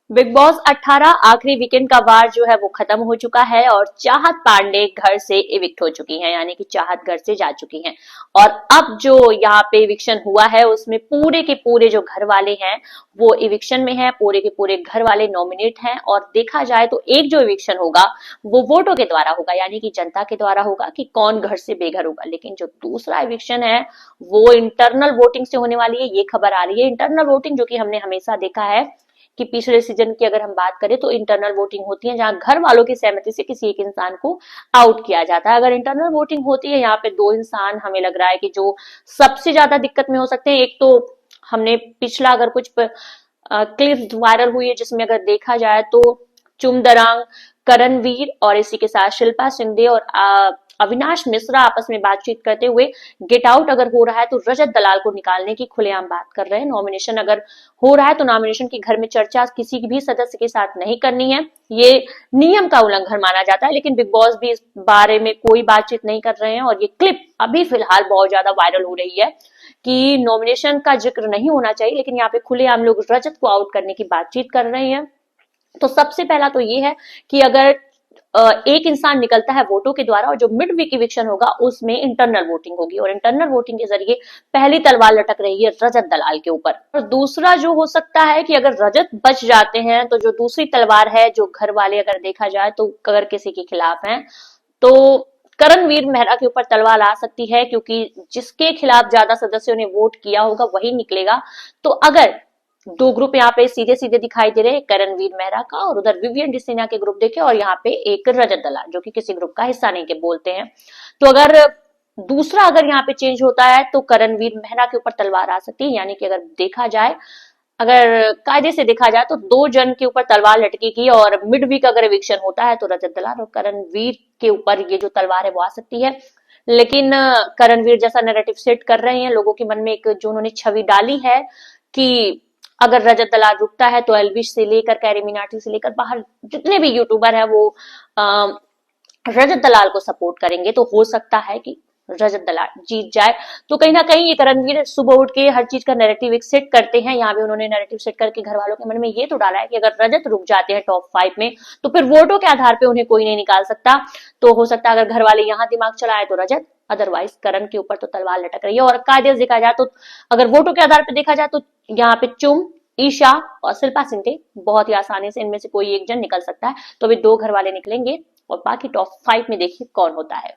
Big boss 18 आखिरी weekend का वार जो है वो खत्म हो चुका है और चाहत पांडे घर से इविक्ट हो चुकी हैं, यानी कि चाहत घर से जा चुकी हैं। और अब जो यहाँ पे इविक्शन हुआ है उसमें पूरे के पूरे जो घर वाले हैं वो इविक्शन में है, पूरे के पूरे घर वाले नॉमिनेट हैं। और देखा जाए तो एक जो इविक्शन होगा वो वोटों के द्वारा होगा, यानी कि जनता के द्वारा होगा कि कौन घर से बेघर होगा। लेकिन जो दूसरा इविक्शन है वो इंटरनल वोटिंग से होने वाली है, ये खबर आ रही है। इंटरनल वोटिंग जो कि हमने हमेशा देखा है कि पिछले सीजन की अगर हम बात करें तो इंटरनल वोटिंग होती है जहां घर वालों की सहमति से किसी एक इंसान को आउट किया जाता है। अगर इंटरनल वोटिंग होती है, यहाँ पे दो इंसान हमें लग रहा है कि जो सबसे ज्यादा दिक्कत में हो सकते हैं। एक तो हमने पिछला अगर कुछ क्लिप्स वायरल हुई है जिसमें अगर देखा जाए तो चुमदरांग, करणवीर और इसी के साथ शिल्पा शिंदे और अविनाश मिश्रा आपस में बातचीत करते हुए गेट आउट अगर हो रहा है तो रजत दलाल को निकालने की खुलेआम बात कर रहे हैं। नॉमिनेशन अगर हो रहा है तो नॉमिनेशन की घर में चर्चा किसी भी सदस्य के साथ नहीं करनी है, ये नियम का उल्लंघन माना जाता है। लेकिन बिग बॉस भी इस बारे में कोई बातचीत नहीं कर रहे हैं और ये क्लिप अभी फिलहाल बहुत ज्यादा वायरल हो रही है कि नॉमिनेशन का जिक्र नहीं होना चाहिए, लेकिन यहाँ पे खुलेआम लोग रजत को आउट करने की बातचीत कर रहे हैं। तो सबसे पहला तो ये है कि अगर एक इंसान निकलता है वोटों के द्वारा और जो मिड वीक इविक्शन होगा उसमें इंटरनल वोटिंग होगी और इंटरनल वोटिंग के जरिए पहली तलवार लटक रही है रजत दलाल के ऊपर। और दूसरा जो हो सकता है कि अगर रजत बच जाते हैं तो जो दूसरी तलवार है, जो घर वाले अगर देखा जाए तो अगर किसी के खिलाफ हैं तो करणवीर मेहरा के ऊपर तलवार आ सकती है, क्योंकि जिसके खिलाफ ज्यादा सदस्यों ने वोट किया होगा वही निकलेगा। तो अगर दो ग्रुप यहाँ पे सीधे सीधे दिखाई दे रहे हैं, करणवीर मेहरा का और उधर विवियन डिसिना के ग्रुप देखे, और यहाँ पे एक रजत दलाल जो कि किसी ग्रुप का हिस्सा नहीं के बोलते हैं। तो अगर दूसरा अगर यहाँ पे चेंज होता है तो करणवीर मेहरा के ऊपर तलवार आ सकती है, यानी कि अगर देखा जाए, अगर कायदे से देखा जाए तो दो जन के ऊपर तलवार लटकेगी और मिड वीक अगर इविक्शन होता है तो रजत दलाल और करणवीर के ऊपर ये जो तलवार है वो आ सकती है। लेकिन करणवीर जैसा नैरेटिव सेट कर रहे हैं लोगों के मन में, एक जो उन्होंने छवि डाली है कि अगर रजत दलाल रुकता है तो एल्विश से लेकर कैरी मिनाटी से लेकर बाहर जितने भी यूट्यूबर है वो रजत दलाल को सपोर्ट करेंगे, तो हो सकता है कि रजत दलाल जीत जाए। तो कहीं ना कहीं ये करणवीर सुबह उठ के हर चीज का नैरेटिव एक सेट करते हैं। यहाँ भी उन्होंने नैरेटिव सेट करके घर वालों के मन में ये तो डाला है कि अगर रजत रुक जाते हैं टॉप 5 में तो फिर वोटों के आधार पे उन्हें कोई नहीं निकाल सकता। तो हो सकता है अगर घर वाले यहाँ दिमाग चलाए तो रजत, अदरवाइज करण के ऊपर तो तलवार लटक रही है। और कायदे से देखा जाए तो अगर वोटों के आधार पर देखा जाए तो यहाँ पे चुम, ईशा और शिल्पा शिंदे बहुत ही आसानी से इनमें से कोई एक जन निकल सकता है। तो अभी दो घर वाले निकलेंगे और बाकी टॉप 5 में देखिए कौन होता है।